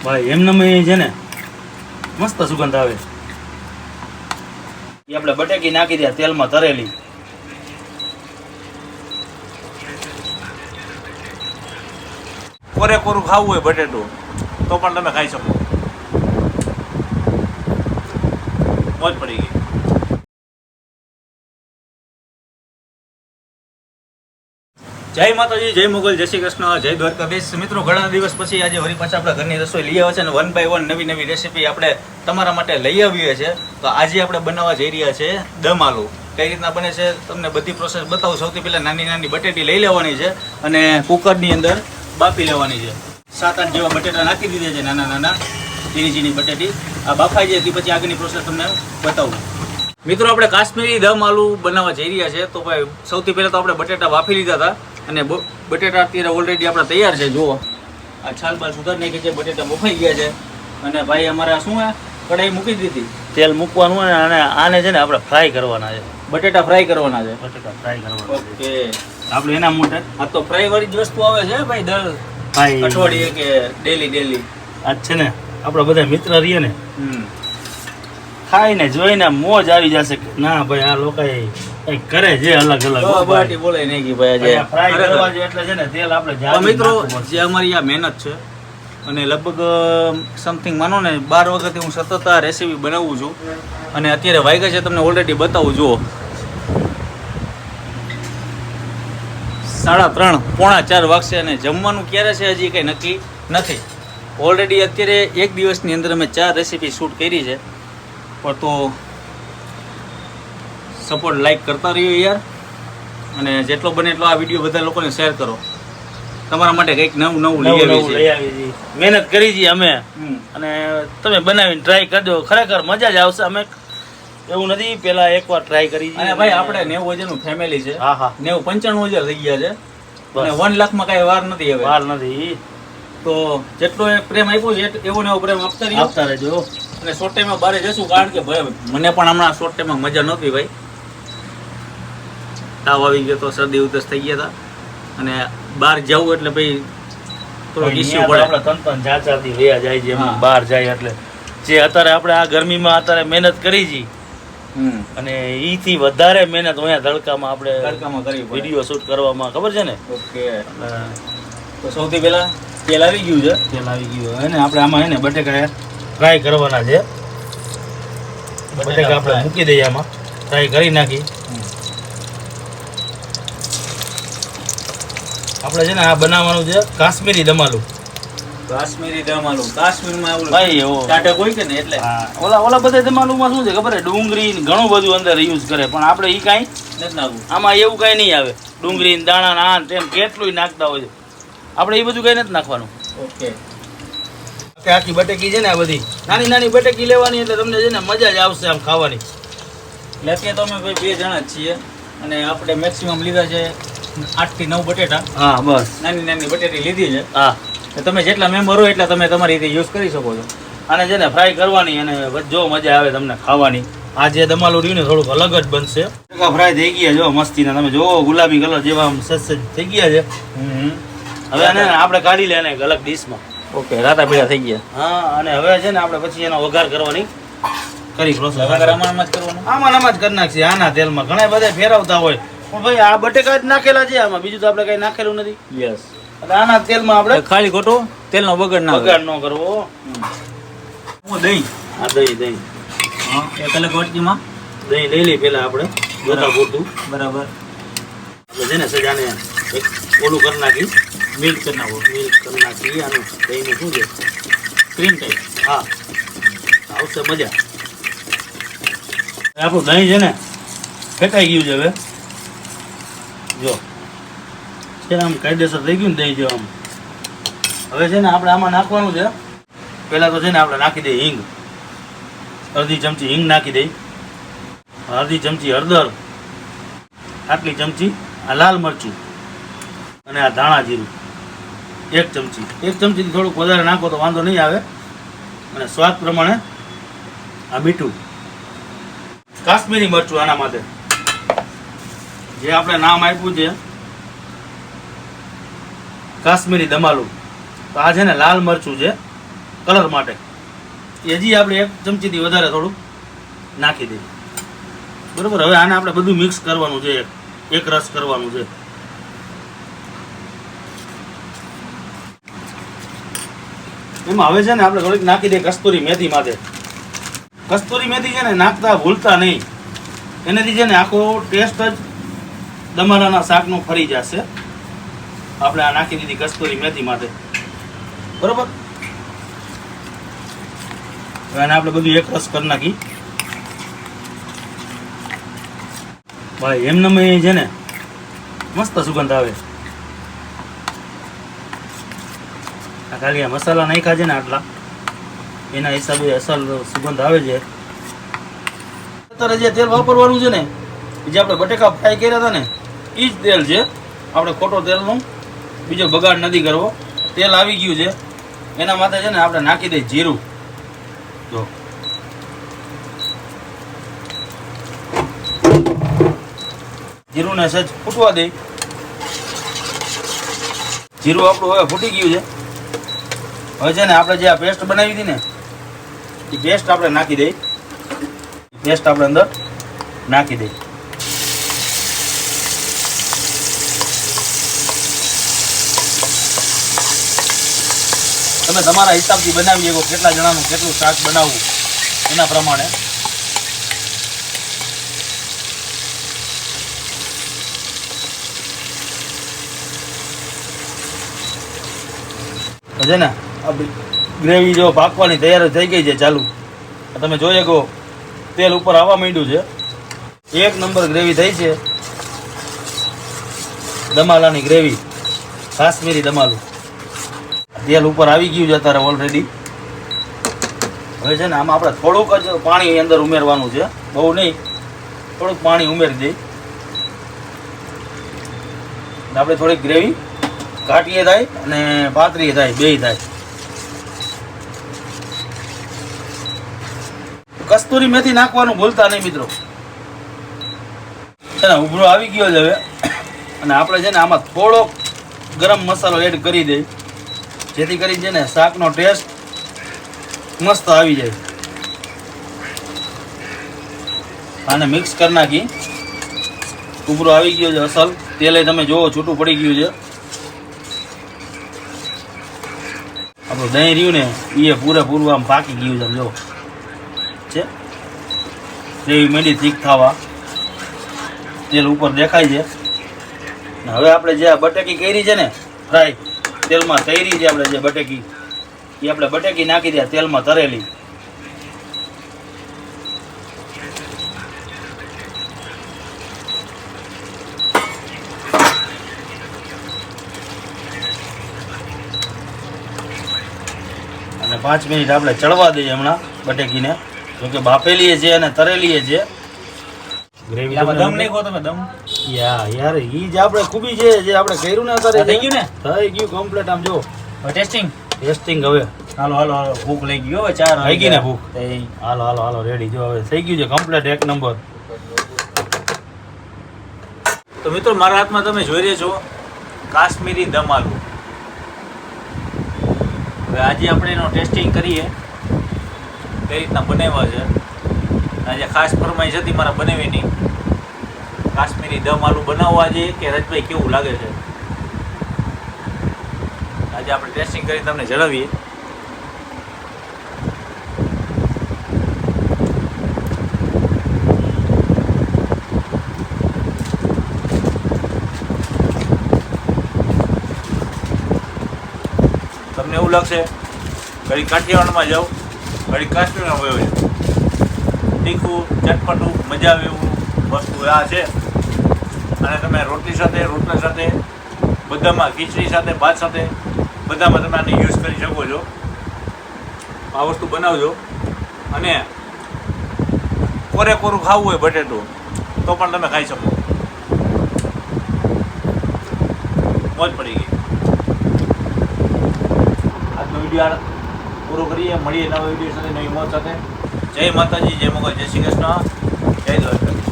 ભાઈ એમને છે ને મસ્ત સુગંધ આવે. એ આપણે બટેકી નાખી દે તેલમાં તરેલી. કોરે કોરું ખાવું હોય બટેટું તો પણ તમે ખાઈ શકો. મોજ પડી ગઈ. જય માતાજી, જય મુગલ, જય શ્રી કૃષ્ણ, જય દ્વારકાધીશ. મિત્રો, ઘણા દિવસ પછી આજે વળી પાછા આપણે ઘરની રસોઈ લઈ આવ્યા છે અને 1 by 1 નવી રેસીપી આપણે તમારા માટે લઈ આવીએ છીએ. તો આજે આપણે બનાવવા જઈ રહ્યા છે દમ આલુ. કઈ રીતના બને છે તમને બધી પ્રોસેસ બતાવું. સૌથી પહેલા નાની બટેટી લઈ લેવાની છે અને કુકરની અંદર બાફી લેવાની છે. 7-8 જેવા બટેટા નાખી દીધા છે, નાના ઝીણી બટેટી. આ બાફાઈ જાય તે પછી આગળની પ્રોસેસ તમને બતાવું. મિત્રો, આપણે કાશ્મીરી દમ આલુ બનાવવા જઈ રહ્યા છે. તો ભાઈ સૌથી પહેલા તો આપણે બટેટા બાફી લીધા હતા અને બટેટા અત્યારે ઓલરેડી આપણા તૈયાર છે. જુઓ, આ છાલ બાલ સુધારી નાખી છે, બટેટા બફાઈ ગયા છે. અને ભાઈ અમારા શું કઢાઈ મૂકી દીધી, તેલ મૂકવાનું અને આને છે ને આપણે ફ્રાય કરવાના છે. બટેટા ફ્રાય કરવાના છે. બટેટા ફ્રાય કરવાના. ઓકે, આપણે એના માટે આ તો ફ્રાય વાળી જ વસ્તુ આવે છે ભાઈ. દર અઠવાડિયે કે ડેલી આજ છે ને આપણા બધા મિત્ર રહીએ ને, ખાઈને જોઈને મોજ આવી જશે કે ના ભાઈ આ લોકો કંઈક કરે છે અલગ બોલે નહીં કે ભાઈ ફ્રાય કરવા છે એટલે છે ને તેલ આપણે. મિત્રો, જે અમારી આ મહેનત છે અને લગભગ સમથિંગ માનો ને 12 વખતથી હું સતત આ રેસીપી બનાવું છું અને અત્યારે વાગ્યા છે તમને ઓલરેડી બતાવું. જુઓ, 3:30 પોણા 4 વાગશે અને જમવાનું ક્યારે છે હજી કંઈ નક્કી નથી. ઓલરેડી અત્યારે એક દિવસની અંદર અમે 4 રેસીપી શૂટ કરી છે. પણ તો સપોર્ટ લાઈક કરતા રહ્યો યાર, અને જેટલો બને એટલો આ વિડીયો બધા લોકોને શેર કરો. તમારા માટે કંઈક નવું લઈ આવી છે. મહેનત કરી છે અમે અને તમે બનાવીને ટ્રાય કરજો. ખરેખર મજા જ આવશે. અમે એવું નથી પેલા એકવાર ટ્રાય કરી અને ભાઈ આપણે 90 હજારનું ફેમિલી છે. હા 95 હજાર થઈ ગયા છે અને 1 લાખમાં કાંઈ વાર નથી. હવે વાર નથી તો જેટલો પ્રેમ આપ્યો છે એવો ને એવો પ્રેમ આપતા રહેજો. અને શોર્ટ ટાઈમમાં બહાર જશું, કારણ કે ભાઈ મને પણ હમણાં શોર્ટ ટાઈમમાં મજા નહોતી ભાઈ. તાવ આવી ગયો તો, શરદી ઉધરસ થઈ ગયા હતા અને બહાર જવું એટલે ભાઈ થોડો ઇસ્યુ પડે. આપણે તન જાચાથી વયા જાય છે બહાર જાય એટલે. જે અત્યારે આપણે આ ગરમીમાં અત્યારે મહેનત કરી છે અને ઈથી વધારે મહેનત અહીંયા તડકામાં આપણે કરી વિડીયો શૂટ કરવામાં, ખબર છે ને. ઓકે, તો સૌથી પહેલા તેલ આવી ગયું છે. તેલ આવી ગયું અને આપણે આમાં હે ને બટેકા ફ્રાય કરવાના છે. બટેકા આપણે મૂકી દઈએ આમાં, ફ્રાય કરી નાખી. આપણે છે ને આ બનાવવાનું છે કાશ્મીરી દમ આલુ. કાશ્મીરી દમ આલુ. કાશ્મીરમાં એવું ભાઈ એવો ટાટક હોય કે ને એટલે ઓલા બધા દમ આલુમાં શું છે ખબર છે, ડુંગળી ઘણું બધું અંદર યુઝ કરે, પણ આપણે ઈ કાંઈ નથી નાખવું. આમાં એવું કાંઈ નહીં આવે. ડુંગળી દાણા નાન તેમ કેટલું નાખતા હોય છે. આપણે એ બધું કંઈ નથી નાખવાનું. ઓકે, આખી બટેકી છે ને આ બધી નાની બટેકી લેવાની એટલે તમને છે ને મજા જ આવશે આમ ખાવાની. એટલે અત્યારે તો અમે ભાઈ 2 જણા જ છીએ અને આપણે મેક્સિમમ લીધા છે 8 થી 9 બટેટા. હા બસ, નાની બટેટી લીધી છે. હા, તમે જેટલા મેમ્બર હોય એટલા તમે તમારી રીતે યુઝ કરી શકો છો. આને છે ને ફ્રાય કરવાની અને જો મજા આવે તમને ખાવાની. આ જે દમાલું રહ્યું ને થોડુંક અલગ જ બનશે. ફ્રાય થઈ ગયા જો મસ્તીના, તમે જો ગુલાબી કલર જેવા આમ સજ થઈ ગયા છે. હવે આને આપણે કાઢી લે એક અલગ ડીશમાં. ઓકે, રાતા પીળા થઈ ગયા. હા, અને હવે છે ને આપણે પછી એનો વઘાર કરવાની પ્રોસેસ. આમાં જ કરવાનું. આમાં જ કરી નાખશે આના તેલમાં. ઘણા બધા ફેરવતા હોય પણ ભાઈ આ બટેકા જ નાખેલા છે આમાં, બીજું તો આપણે કઈ નાખેલું નથી. યસ, એટલે આના તેલમાં આપણે ખાલી ખોટો તેલનો બગાડ ન કરવો. હું દહીં. આ દહીં હા, એક અલગ વાટકીમાં દહીં લઈ લઈ પેલા આપણે જોતા પૂરતું. બરાબર. એટલે છે ને સજાને એક ઓલું કરી નાખી, મિલ્ક કરી નાખી. આનું દહીંનું શું છે, ક્રીમ ટાઈપ. હા, આવશે મજા. આપણું દહીં છે ને ફેંકાઈ ગયું છે. હવે જો છે આમ કાયદેસર થઈ ગયું ને દહીં જેવા. હવે છે ને આપણે આમાં નાખવાનું છે. પહેલાં તો છે ને આપણે નાખી દઈએ હિંગ. અડધી ચમચી હિંગ નાખી દઈ, અડધી ચમચી હળદર, આટલી ચમચી આ લાલ મરચું અને આ ધાણા જીરું 1 ચમચી. 1 ચમચીથી થોડુંક વધારે નાખો તો વાંધો નહીં આવે. અને સ્વાદ પ્રમાણે આ મીઠું, કાશ્મીરી મરચું આના માટે જે આપણે નામ આપ્યું છે કાશ્મીરી દમાલું. તો આ છે ને લાલ મરચું છે, કલર માટે. હજી આપણે 1 ચમચીથી વધારે થોડું નાખી દઈએ. બરોબર. હવે આને આપણે બધું મિક્સ કરવાનું છે, એક રસ કરવાનું છે. એમાં હવે છે ને આપણે થોડીક નાખી દઈએ કસ્તુરી મેથી માટે. કસ્તુરી મેથી છે ને નાખતા ભૂલતા નહીં, એનાથી છે ને આખો ટેસ્ટ જ દમારાના શાકનો ફરી જશે. આપણે આ નાખી દીધી કસ્તુરી મેથી માટે. બરોબર. હવે આને આપણે બધું એક રસ કરી નાખી. ભાઈ એમને છે ને મસ્ત સુગંધ આવે. આ ખાલી આ મસાલા નાખ્યા છે ને આટલા, એના હિસાબે અસલ સુગંધ આવે છે. અત્યારે જે તેલ વાપરવાનું છે ને, જે આપણે બટેકા ફ્રાય કર્યા હતા ને, એ જ તેલ છે. આપણે ખોટો તેલનો બીજો બગાડ નથી કરવો. તેલ આવી ગયું છે, એના માટે છે ને આપણે નાખી દઈએ જીરું. જો જીરુંને સહેજ ફૂટવા દઈ. જીરું આપણું હવે ફૂટી ગયું છે. હવે છે ને આપણે જે આ પેસ્ટ બનાવી હતી ને, એ પેસ્ટ આપણે નાખી દઈએ. પેસ્ટ આપણે અંદર નાખી દઈએ. તમે તમારા હિસાબથી બનાવી શકો, કેટલા જણાનું કેટલું શાક બનાવવું એના પ્રમાણે. છે ને ગ્રેવી જો પાકવાની તૈયારી થઈ ગઈ છે ચાલુ. તમે જોઈ શકો તેલ ઉપર આવવા માંડ્યું છે. 1 નંબર ગ્રેવી થઈ છે. દમાલાની ગ્રેવી, કાશ્મીરી દમાલું. તેલ ઉપર આવી ગયું છે અત્યારે ઓલરેડી. હવે છે ને આમાં આપણે થોડુંક જ પાણી અંદર ઉમેરવાનું છે, બહુ નહીં, થોડુંક પાણી ઉમેરી દઈએ. આપણે થોડીક ગ્રેવી ઘાટીએ થાય અને પાતળીએ થાય, બેય થાય. કસ્તુરી મેથી નાખવાનું ભૂલતા નહીં મિત્રો. છે ને ઉભરો આવી ગયો છે હવે, અને આપણે છે ને આમાં થોડોક ગરમ મસાલો એડ કરી દઈએ, જેથી કરીને છે ને શાકનો ટેસ્ટ મસ્ત આવી જાય. આને મિક્સ કરી નાખી. ઉભરો આવી ગયો છે અસલ. તેલે તમે જોવો છૂટું પડી ગયું છે. આપણું દહીં રહ્યું ને એ પૂરેપૂરું આમ પાકી ગયું છે. આમ જો છે ગ્રેવી માંડી થીક થવા, તેલ ઉપર દેખાય છે. હવે આપણે જે આ બટેકી કરી છે ને ફ્રાય તેલમાં તૈરી છે, આપણે જે બટેકી એ આપણે બટેકી નાખી દે તેલમાં તરેલી. અને 5 મિનિટ આપણે ચડવા દઈએ હમણાં બટેકીને, જોકે બાફેલી છે અને તરેલી છે. ગ્રેવી દમ નાખો તમે, દમ. યાર ઈ જ આપણે ખૂબી છે જે આપણે કર્યું ને અત્યારે. થઈ ગયું ને? થઈ ગયું કમ્પ્લીટ. આમ જો ટેસ્ટિંગ હવે હાલો ભૂખ લઈ ગયો હવે. 4 થઈ ગઈ ને ભૂખ? હાલો રેડી. જો હવે થઈ ગયું છે કમ્પ્લીટ 1 નંબર. તો મિત્રો મારા હાથમાં તમે જોઈ રહ્યા છો કાશ્મીરી દમ આલુ. હવે આજે આપણે એનો ટેસ્ટિંગ કરીએ કઈ રીતના બનાવ્યા છે. આજે ખાસ ફરમાઈશ હતી મારા બનાવીની, કાશ્મીરી દમ આલુ બનાવવા આજે કે રજભાઈ કેવું લાગે છે. આજે આપણે ટેસ્ટિંગ કરી તમને જણાવીએ. તમને એવું લાગશે ઘડી કાઠિયાવાડમાં જાઓ, ઘડી કાશ્મીરમાં વયો છે. તીખું ચટપટું મજા આવે એવું વસ્તુ આ છે. અને તમે રોટલી સાથે, રોટલા સાથે, બધામાં, ખીચડી સાથે, ભાત સાથે, બધામાં તમે આને યુઝ કરી શકો છો. આ વસ્તુ બનાવજો. અને કોરેકોરું ખાવું હોય બટેટું તો પણ તમે ખાઈ શકો. મોજ પડી ગઈ. આજનો વિડીયો પૂરો કરીએ. મળીએ નવા વિડીયો સાથે, નવી મોજ સાથે. જય માતાજી, જય મોગલ, જય શ્રી કૃષ્ણ, જય દ્વારકા.